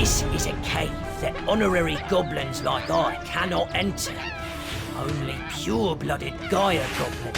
This is a cave that honorary goblins like I cannot enter. Only pure-blooded Gaia goblin.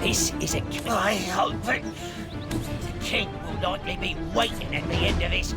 This is a... I hope that the king will likely be waiting at the end of this.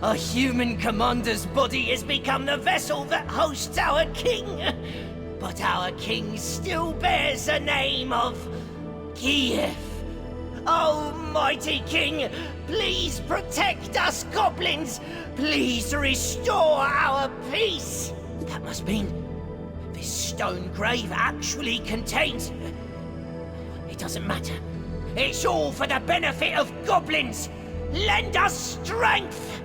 A human commander's body has become the vessel that hosts our king. But our king still bears the name of Kiev. Oh, mighty king, please protect us goblins. Please restore our peace. That must mean this stone grave actually contains... It doesn't matter. It's all for the benefit of goblins. Lend us strength!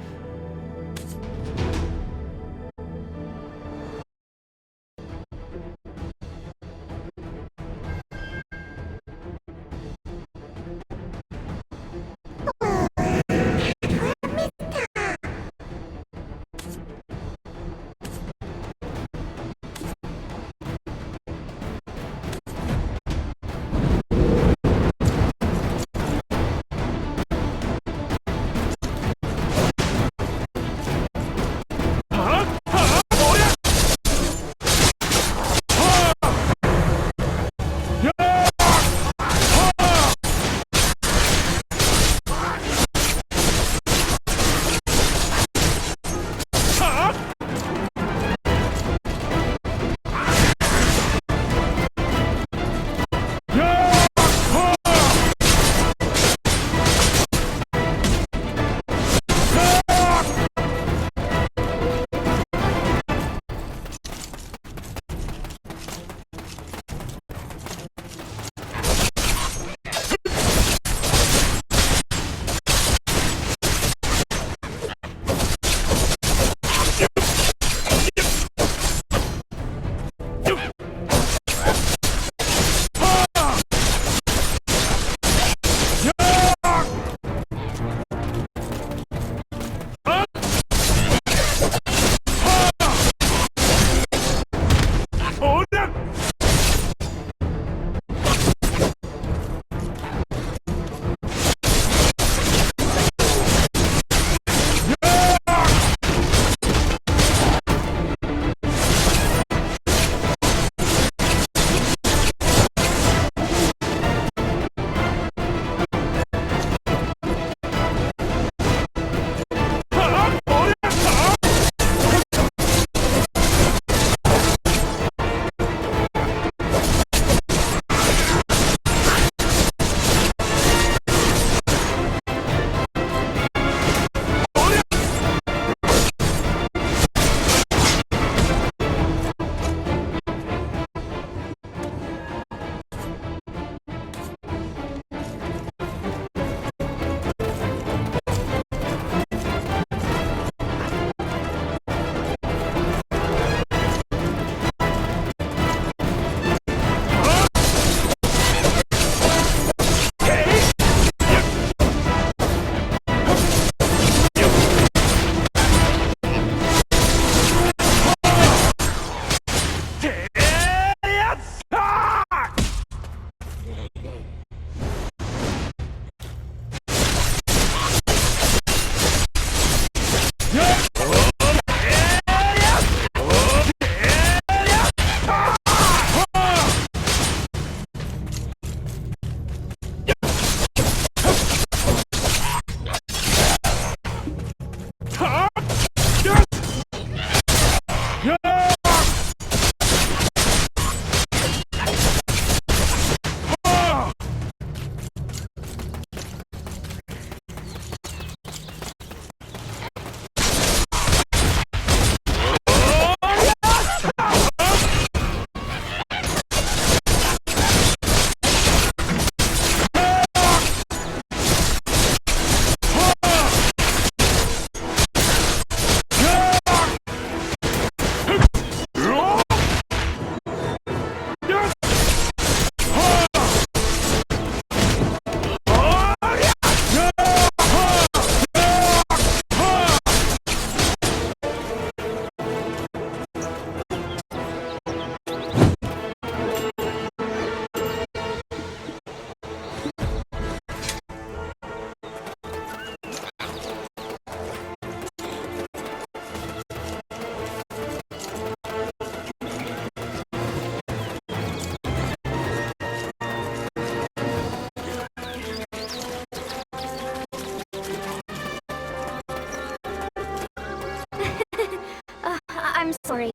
sorry.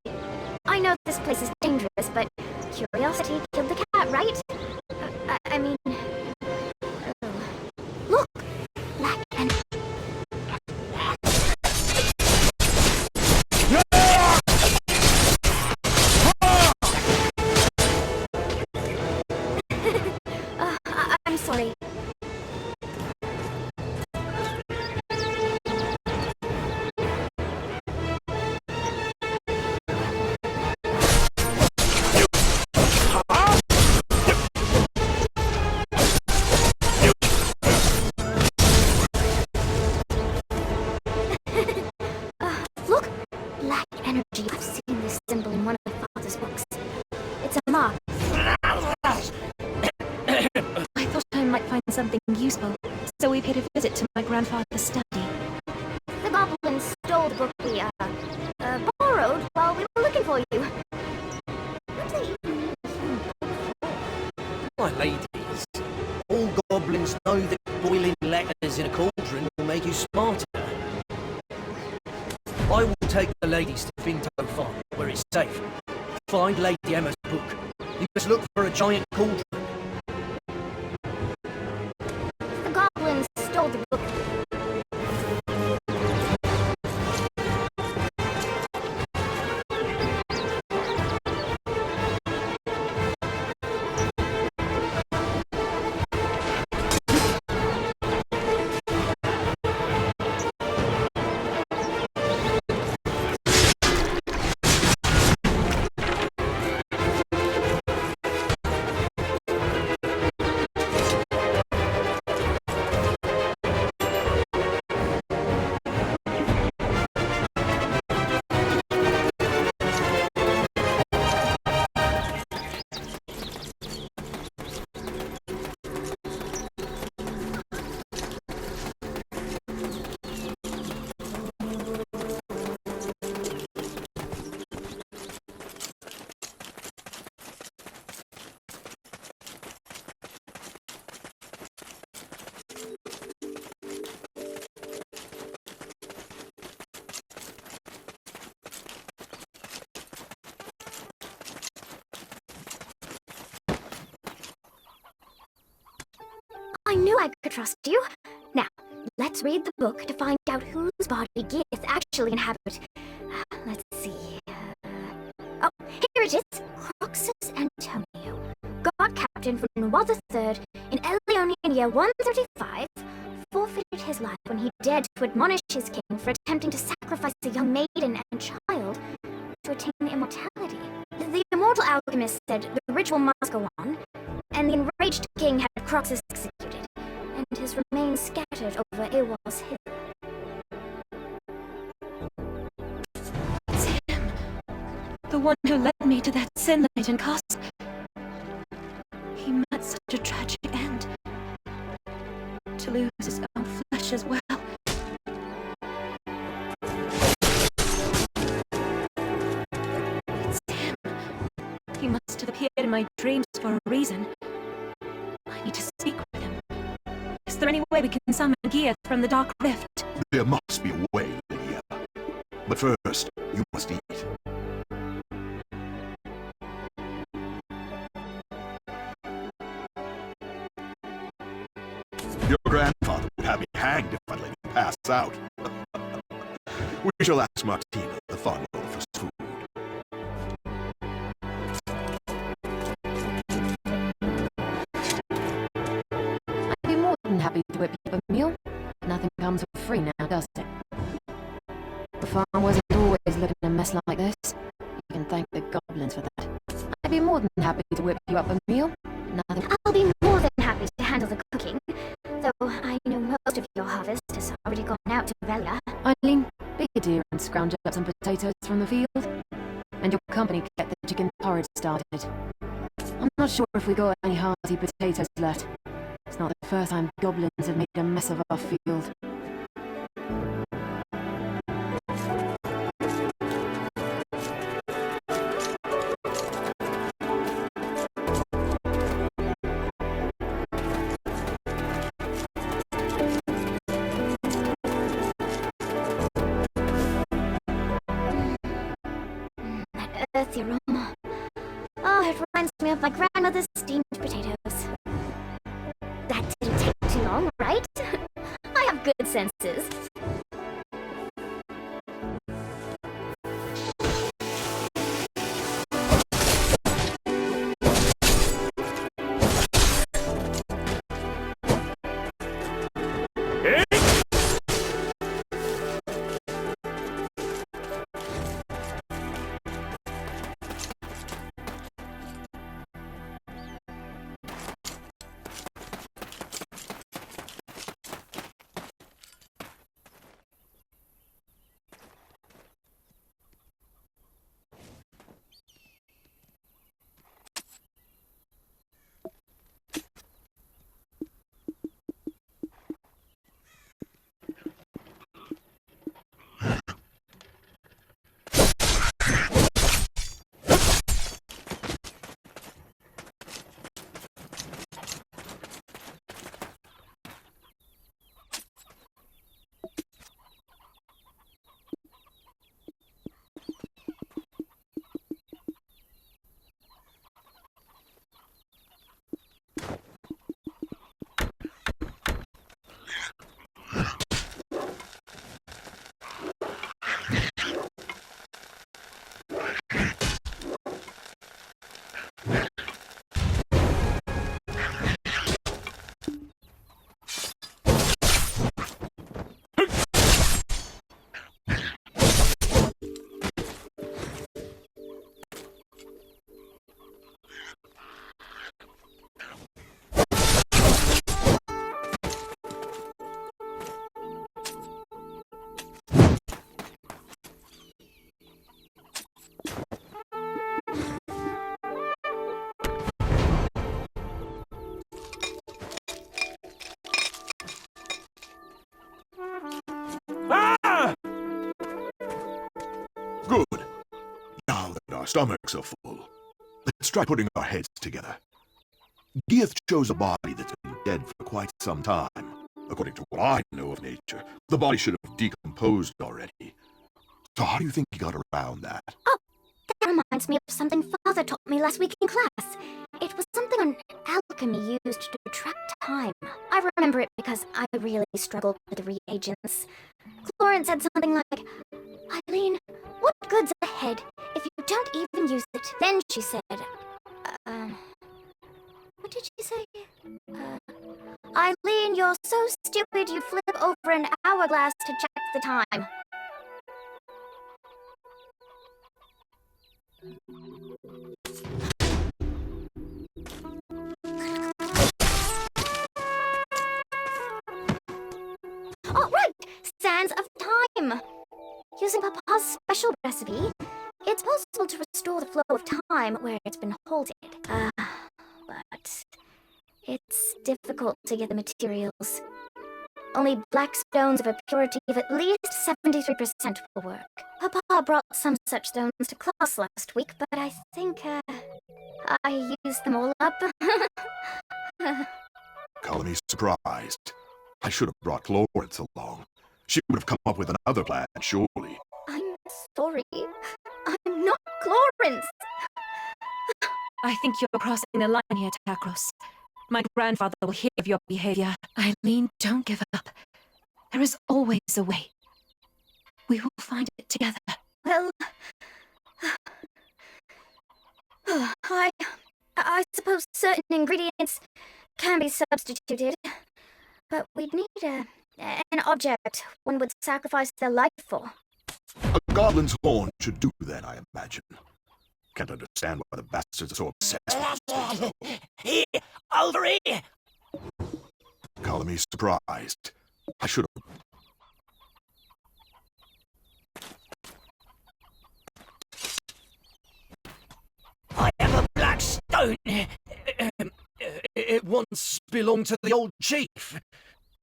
I know this place is dangerous, but curiosity killed the cat, right? I mean... Oh. Look! Black and... I'm sorry. Look! Black energy. I've seen this symbol in one of my father's books. It's a mark. I thought I might find something useful, so we paid a visit to my grandfather's study. The goblins stole the book we, borrowed while we were looking for you. What do they even mean? My ladies, all goblins know that boiling letters in a cauldron will make you smarter. I will take the ladies to Finto Farm, where it's safe. Find Lady Emma's book. You must look for a giant cauldron. The goblins stole the book. I knew I could trust you. Now, let's read the book to find out whose body Geath actually inhabit. Let's see. Oh, here it is. Croxus Antonio. God Captain from Nwal III in Elionian year 135, forfeited his life when he dared to admonish his king for attempting to sacrifice a young maiden and child to attain immortality. The immortal alchemist said the ritual must go on, and the enraged king had Croxus executed, and his remains scattered over Awal's hill. It's him, the one who led me to that sin-laden castle. He met such a tragic end, to lose his own flesh as well. It's him. He must have appeared in my dreams for a reason. I need to speak with him. Is there any way we can summon Geath from the Dark Rift? There must be a way, Lydia. But first, you must eat. Your grandfather would have me hanged if I let you pass out. We shall ask Martina, the farm owner, for food. I'd be more than happy to whip you up a meal. Nothing comes for free now, does it? The farm wasn't always looking a mess like this. You can thank the goblins for that. I'd be more than happy to whip you up a meal. Nothing... I'll be more than happy to handle the cooking, though I know most of your harvest has already gone out to Velia. Eileen, be a dear and scrounge up some potatoes from the field. And your company get the chicken porridge started. I'm not sure if we got any hearty potatoes left. It's not the first time goblins have made a mess of our field. earthy aroma. Oh, it reminds me of my grandmother's steamed potatoes. That didn't take too long, right? I have good senses. Good. Now that our stomachs are full, let's try putting our heads together. Gieth chose a body that's been dead for quite some time. According to what I know of nature, the body should have decomposed already. So how do you think he got around that? Oh, that reminds me of something Father taught me last week in class. It was something on alchemy used to track time. I remember it because I really struggled with the reagents. Chlorine said something like, Eileen, what good's ahead if you don't even use it? Then she said, what did she say? Eileen, you're so stupid you'd flip over an hourglass to check the time. Oh, right! Sands of Time! Using Papa's special recipe, it's possible to restore the flow of time where it's been halted. But it's difficult to get the materials. Only black stones of a purity of at least 73% will work. Papa brought some such stones to class last week, but I think, I used them all up. Colony's surprised. I should have brought Florence along. She would have come up with another plan, surely. I'm sorry. I'm not Florence. I think you're crossing the line here, Tacros. My grandfather will hear of your behavior. Eileen, don't give up. There is always a way. We will find it together. Well, I suppose certain ingredients can be substituted, but we'd need an object one would sacrifice their life for. A goblin's horn should do that, I imagine. Can't understand why the bastards are so obsessed with it. Here, over here! Colony's surprised. I should have... I have a black stone. It once belonged to the old chief.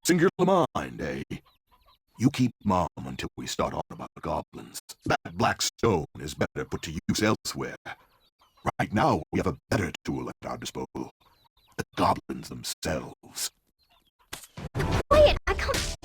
Singular mind, eh? You keep mum until we start on about goblins. That black stone is better put to use elsewhere. Right now, we have a better tool at our disposal. The goblins themselves. Quiet! I can't...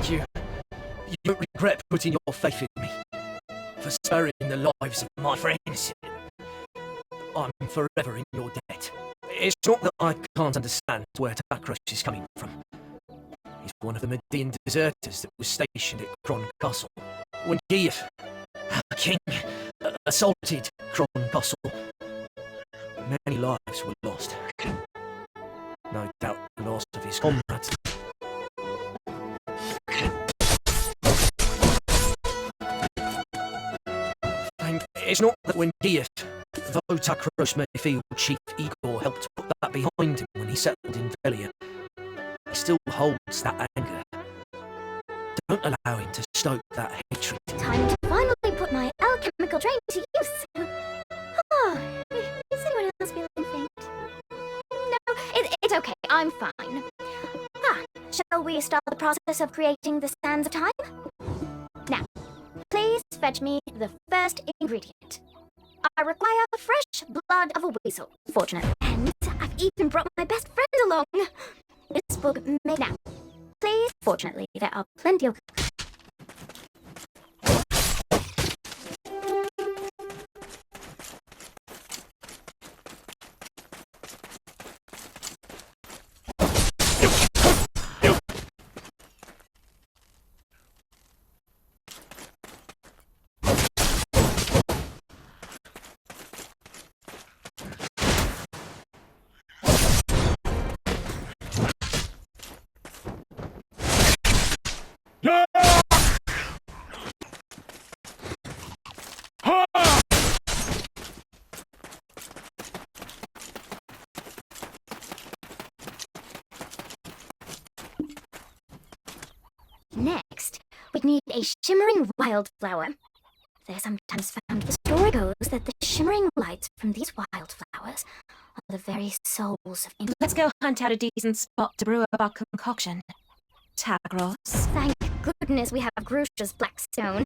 you. You don't regret putting your faith in me. For sparing the lives of my friends. I'm forever in your debt. It's not that I can't understand where Takros is coming from. He's one of the Median deserters that was stationed at Kron Castle. When Gief, our king, assaulted Kron Castle, many lives were lost. No doubt the loss of his comrades. And it's not that when Gief, though Takros may feel Chief Igor helped put that behind him when he settled in Velia, he still holds that anger. Don't allow him to stoke that hatred. Time to finally put my alchemical train to use. Is anyone else feeling faint? No, it's okay. I'm fine. Shall we start the process of creating the Sands of Time? Now, please fetch me the first ingredient. I require fresh blood of a weasel. Fortunate. And I've even brought my best friend along. This book made now. Please, fortunately, there are plenty of... Next, we need a shimmering wildflower. They're sometimes found. The story goes that the shimmering lights from these wildflowers are the very souls of... Let's go hunt out a decent spot to brew up our concoction. Takros. Thank goodness we have Grusha's Blackstone.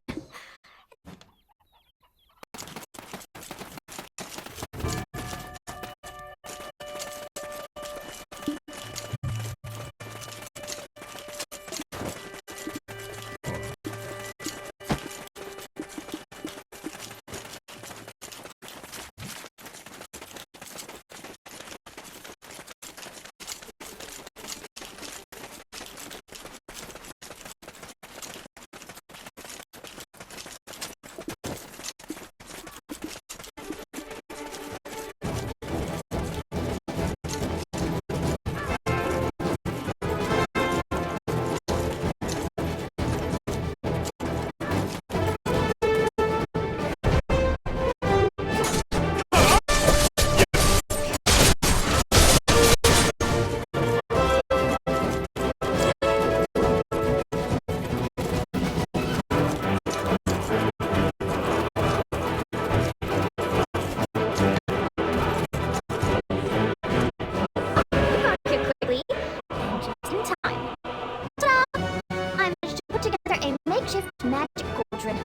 Magic cauldron.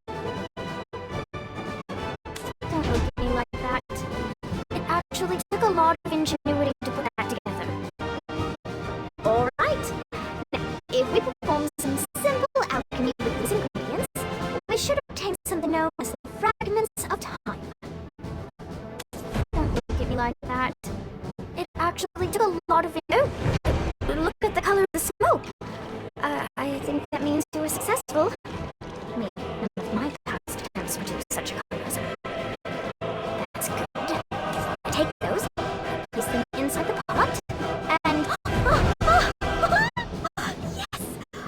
Don't look at me like that. It actually took a lot of ingenuity to put that together. Alright. Now, if we perform some simple alchemy with these ingredients, we should obtain something known as the fragments of time. Don't look at me like that. It actually took a lot of... Oh! Look at the color of the smoke! I think that means you were successful. Maybe none of my past attempts produce such colorism. That's good. Take those, place them inside the pot, and... Yes!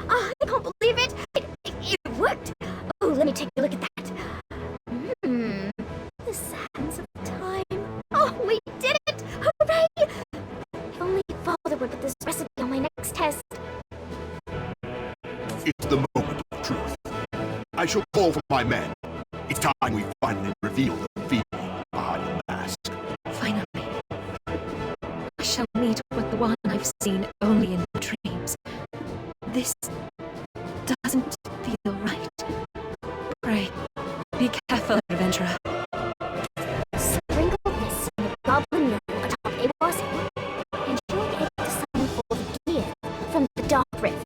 I can't believe it! It worked! Oh, let me take a look at that. The sands of time. Oh, we did it! Hooray! If only Father would put this recipe on my next test. It's the moment of truth. I shall call for my men. It's time we finally reveal the female behind the mask. Finally. I shall meet with the one I've seen only in dreams. This doesn't feel right. Pray, be careful, adventurer. Sprinkle this in the goblin note atop Awar's head, and you'll be able to summon forth gear from the Dark Rift.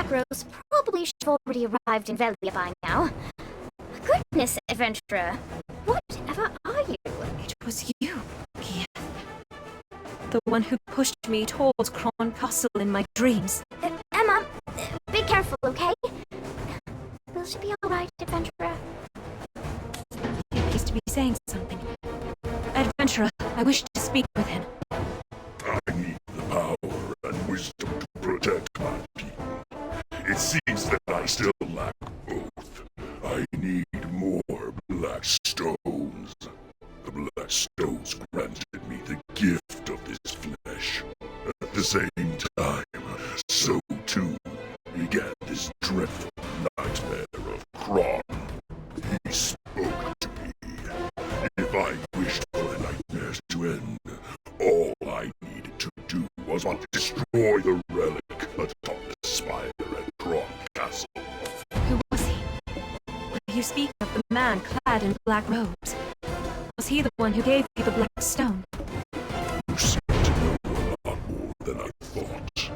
Rose probably should have already arrived in Velia by now. Goodness, adventurer. Whatever are you? It was you, Gia. The one who pushed me towards Kron Castle in my dreams. Emma, be careful, okay? Will she be alright, adventurer? He appears to be saying something. Adventurer, I wish to speak with him. I need the power and wisdom to protect my people. It seems that I still lack both. I need more black stones. The black stones granted me the gift of this flesh. At the same time, so too began this dreadful nightmare of Kron. He spoke to me. If I wished for the nightmares to end, all I needed to do was but destroy the relic atop the spire at Kron Castle. Who was he? You speak of the man clad in black robes. Was he the one who gave you the black stone? You seem to know a lot more than I thought.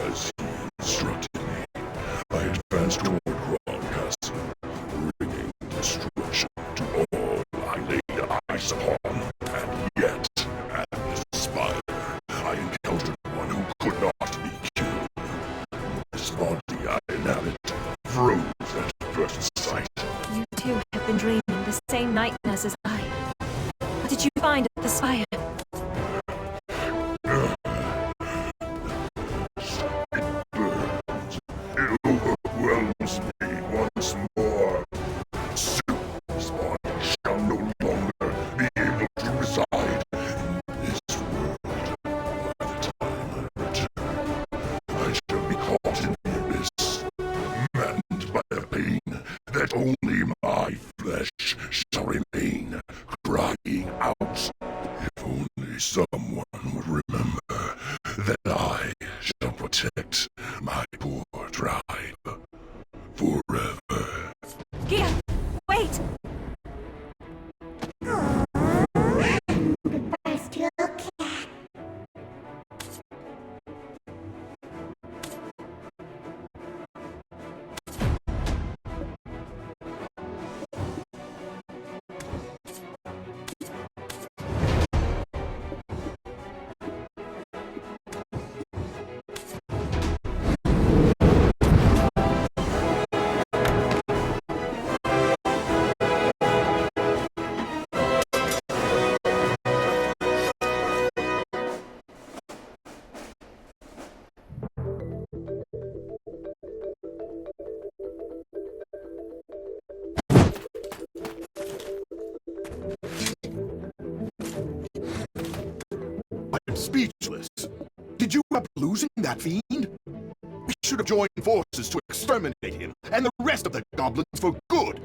As he instructed me, I advanced toward Kron Castle, bringing destruction to all I laid eyes upon. And yet, at this spire, I encountered one who could not be killed. This body I inhabit froze at first sight. You too have been dreaming the same nightmares as I. What did you find at the spire? It burns. It overwhelms me once more. Soon this body shall no longer be able to reside in this world. By the time I return, I shall be caught in the abyss, maddened by a pain that only my flesh shall remain, crying out. If only someone would remember that I shall protect my poor tribe forever. Gia! Wait! I'm speechless. Did you end up losing that fiend? We should have joined forces to exterminate him and the rest of the goblins for good.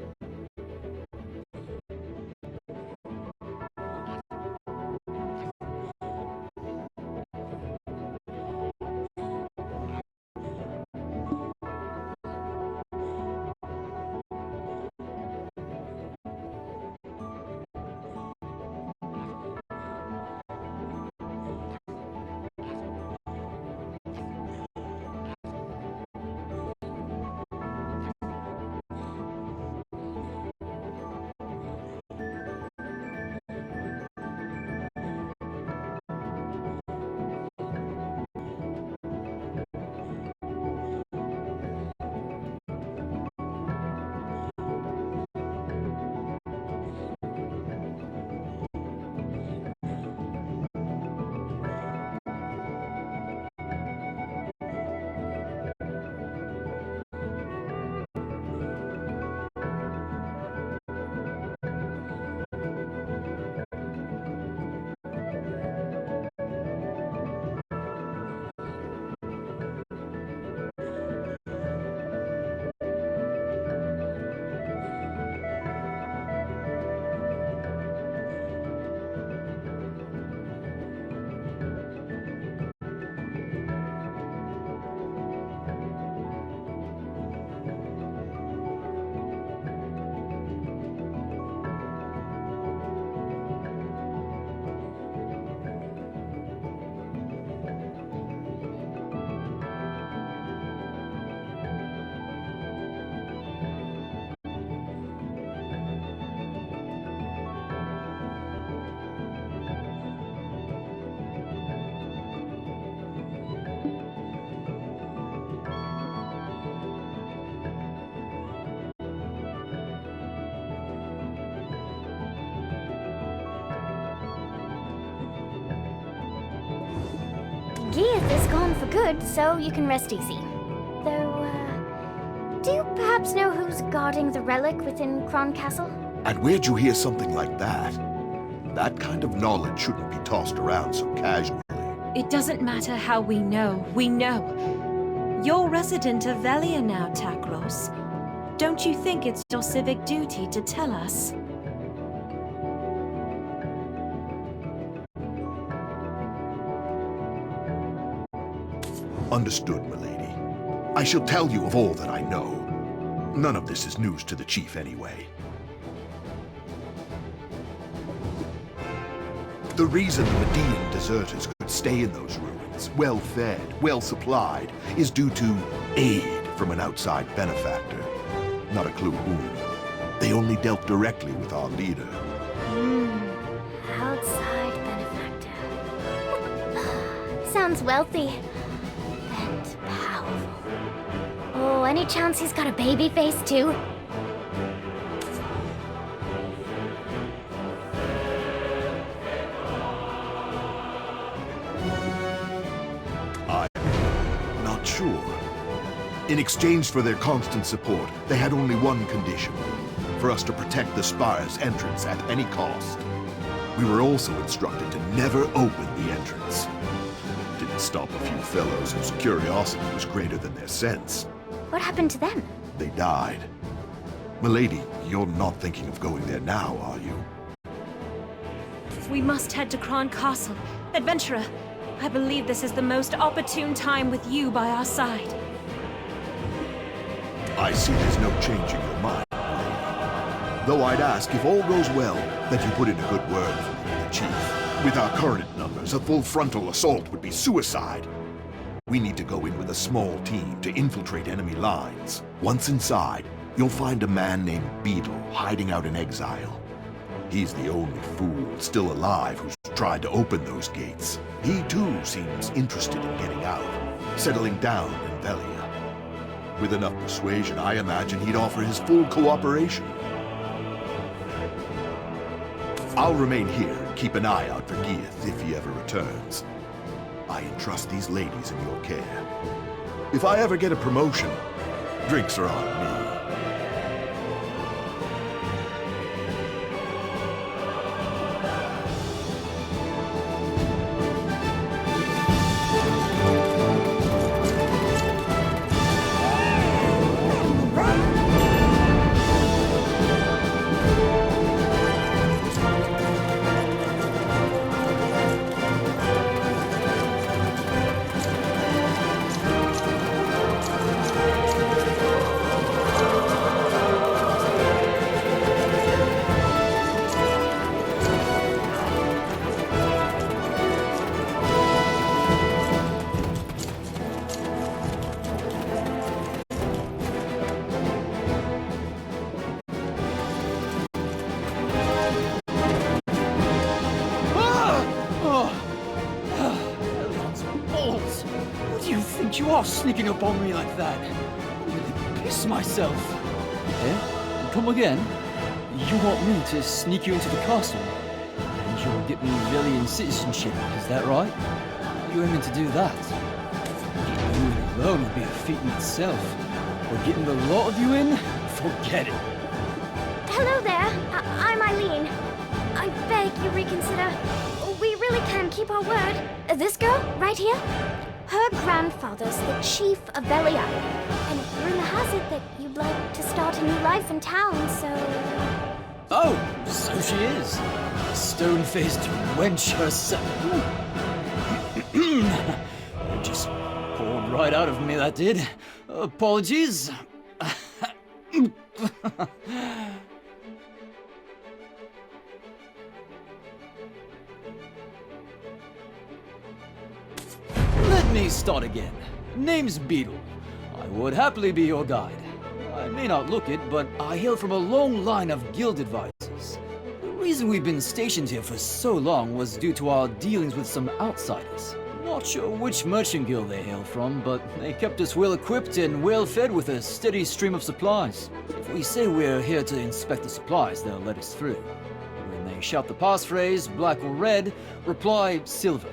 Geath is gone for good, so you can rest easy. Though, do you perhaps know who's guarding the relic within Kron Castle? And where'd you hear something like that? That kind of knowledge shouldn't be tossed around so casually. It doesn't matter how we know. We know. You're resident of Velia now, Takros. Don't you think it's your civic duty to tell us? Understood, milady. I shall tell you of all that I know. None of this is news to the chief anyway. The reason the Median deserters could stay in those ruins, well-fed, well-supplied, is due to aid from an outside benefactor. Not a clue whom. They only dealt directly with our leader. Outside benefactor. Sounds wealthy. And powerful. Oh, any chance he's got a baby face too? I'm not sure. In exchange for their constant support, they had only one condition: for us to protect the spire's entrance at any cost. We were also instructed to never open the entrance. Didn't stop a few fellows whose curiosity was greater than their sense. What happened to them? They died. Milady, you're not thinking of going there now, are you? We must head to Kron Castle. Adventurer, I believe this is the most opportune time with you by our side. I see there's no changing your mind. Though I'd ask, if all goes well, that you put in a good word for me with the chief. With our current numbers, a full frontal assault would be suicide. We need to go in with a small team to infiltrate enemy lines. Once inside, you'll find a man named Beetle hiding out in exile. He's the only fool still alive who's tried to open those gates. He too seems interested in getting out, settling down in Velia. With enough persuasion, I imagine he'd offer his full cooperation. I'll remain here and keep an eye out for Geath if he ever returns. I entrust these ladies in your care. If I ever get a promotion, drinks are on me. You are sneaking up on me like that. I'm really piss myself. Eh? Come again? You want me to sneak you into the castle? And you'll get me Velian citizenship, is that right? How are you aiming to do that? Getting you in alone would be a feat in itself. But getting the lot of you in? Forget it. Hello there. I'm Eileen. I beg you reconsider. We really can keep our word. This girl, right here? Her grandfather's the chief of Velia, and rumor has it that you'd like to start a new life in town, so... Oh, so she is. Stone-faced wench herself. Just poured right out of me, that did. Apologies. Let me start again. Name's Beetle. I would happily be your guide. I may not look it, but I hail from a long line of guild advisors. The reason we've been stationed here for so long was due to our dealings with some outsiders. Not sure which merchant guild they hail from, but they kept us well equipped and well fed with a steady stream of supplies. If we say we're here to inspect the supplies, they'll let us through. When they shout the passphrase, black or red, reply silver.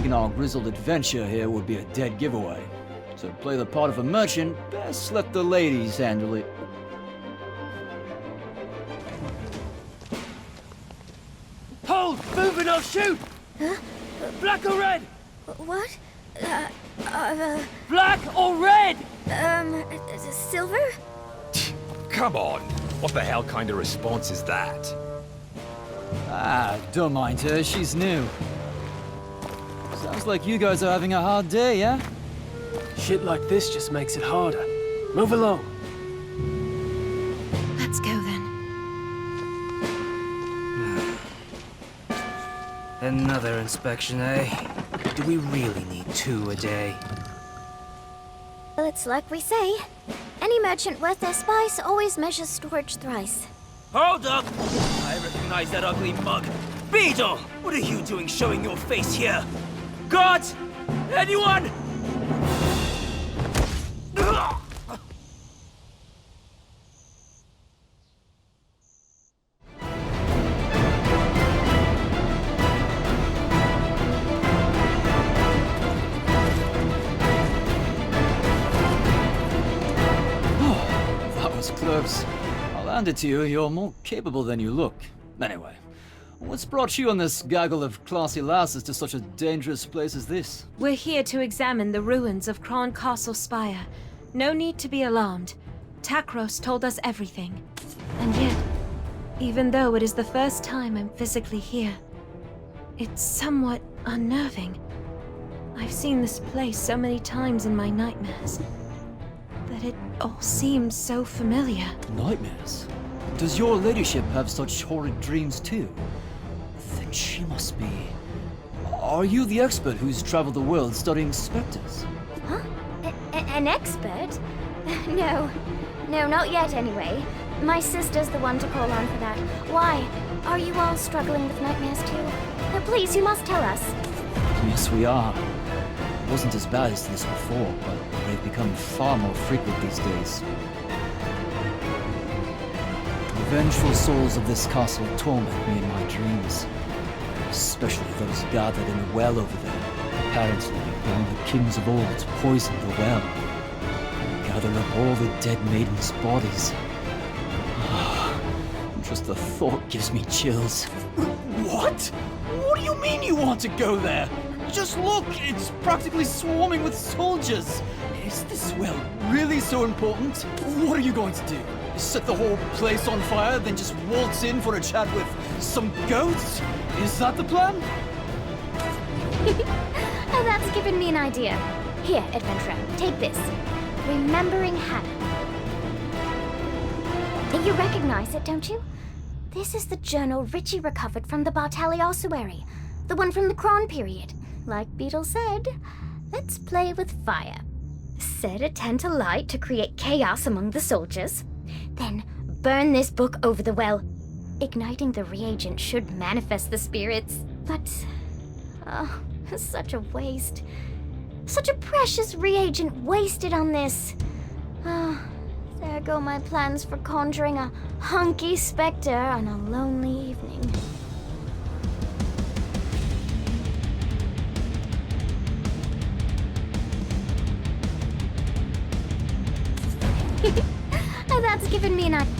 thinking our grizzled adventure here would be a dead giveaway. To play the part of a merchant, best let the ladies handle it. Hold! Moving or shoot! Huh? Black or red? What? Black or red? Silver? Come on! What the hell kind of response is that? Ah, don't mind her, she's new. Sounds like you guys are having a hard day, yeah? Shit like this just makes it harder. Move along. Let's go then. Another inspection, eh? Do we really need 2 a day? Well, it's like we say. Any merchant worth their spice always measures storage thrice. Hold up! I recognize that ugly mug. Beetle! What are you doing showing your face here? Guards! Anyone? That was close. I'll hand it to you, you're more capable than you look. Anyway, what's brought you and this gaggle of classy lasses to such a dangerous place as this? We're here to examine the ruins of Kron Castle Spire. No need to be alarmed. Takros told us everything. And yet, even though it is the first time I'm physically here, it's somewhat unnerving. I've seen this place so many times in my nightmares that it all seems so familiar. Nightmares? Does your ladyship have such horrid dreams too? Then she must be... Are you the expert who's traveled the world studying specters? Huh? An expert? No. No, not yet anyway. My sister's the one to call on for that. Why? Are you all struggling with nightmares too? No, please, you must tell us. Yes, we are. It wasn't as bad as this before, but they've become far more frequent these days. The vengeful souls of this castle torment me in my dreams. Especially those gathered in the well over there. Apparently, one of the kings of old poisoned the well. Gathered up all the dead maidens' bodies. Just the thought gives me chills. What? What do you mean you want to go there? Just look, it's practically swarming with soldiers. Is this well really so important? What are you going to do? Set the whole place on fire, then just waltz in for a chat with some goats? Is that the plan? Oh, that's given me an idea. Here, adventurer, take this. Remembering Hannah. You recognize it, don't you? This is the journal Richie recovered from the Bartali ossuary. The one from the Kron period. Like Beetle said, let's play with fire. Set a tent alight to create chaos among the soldiers. Then burn this book over the well. Igniting the reagent should manifest the spirits. But, such a waste. Such a precious reagent wasted on this. There go my plans for conjuring a hunky specter on a lonely evening. Oh, that's given me an idea.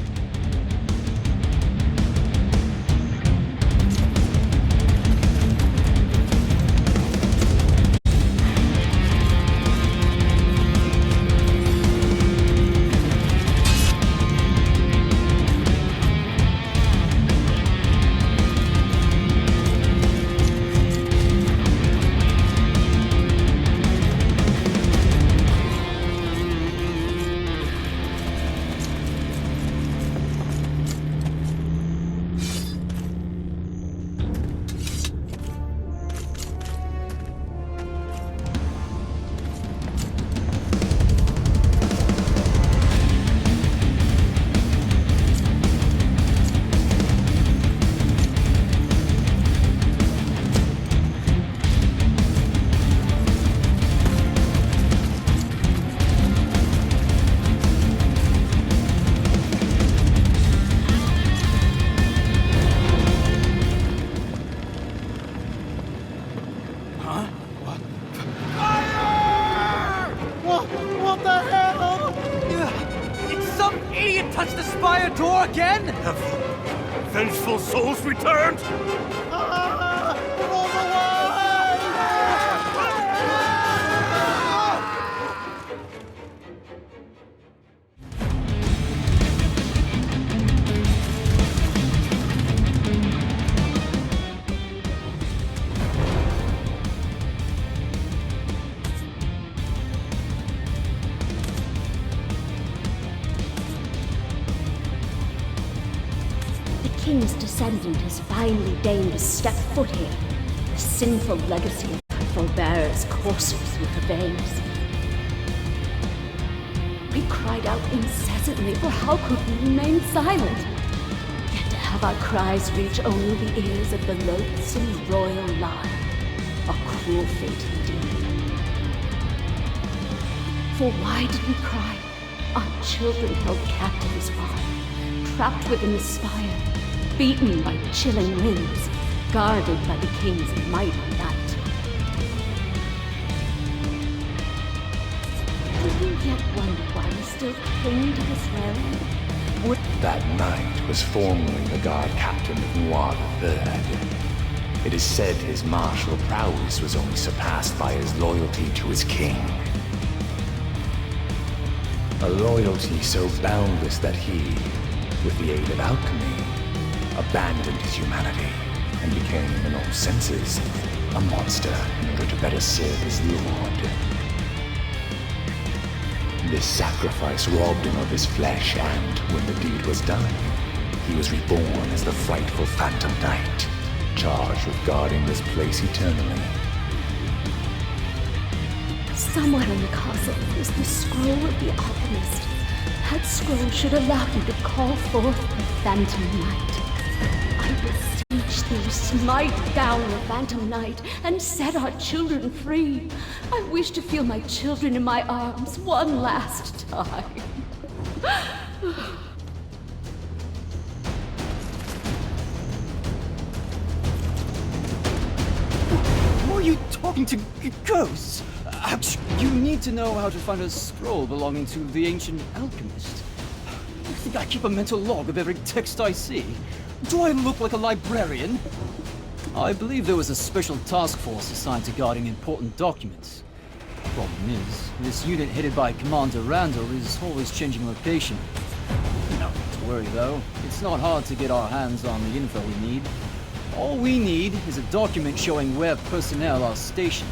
souls returned? The king's descendant has finally deigned to step foot here. The sinful legacy of her forebears courses through her veins. We cried out incessantly, for how could we remain silent? Yet to have our cries reach only the ears of the loathsome royal line. A cruel fate indeed. For why did we cry? Our children held captive as far, trapped within the spire, beaten by chilling winds, guarded by the king's mighty night. Do you yet wonder why we still cling to this realm? That knight was formerly the guard captain of Noir III. It is said his martial prowess was only surpassed by his loyalty to his king. A loyalty so boundless that he, with the aid of alchemy, abandoned his humanity and became, in all senses, a monster in order to better serve his lord. This sacrifice robbed him of his flesh, and when the deed was done, he was reborn as the frightful Phantom Knight, charged with guarding this place eternally. Somewhere in the castle is the scroll of the alchemist. That scroll should allow you to call forth the Phantom Knight. I beseech thee, smite down the Phantom Knight and set our children free. I wish to feel my children in my arms one last time. Who are you talking to? Ghosts? Ouch! You need to know how to find a scroll belonging to the ancient alchemist. You think I keep a mental log of every text I see? Do I look like a librarian? I believe there was a special task force assigned to guarding important documents. Problem is, this unit headed by Commander Randall is always changing location. Not to worry though, it's not hard to get our hands on the info we need. All we need is a document showing where personnel are stationed.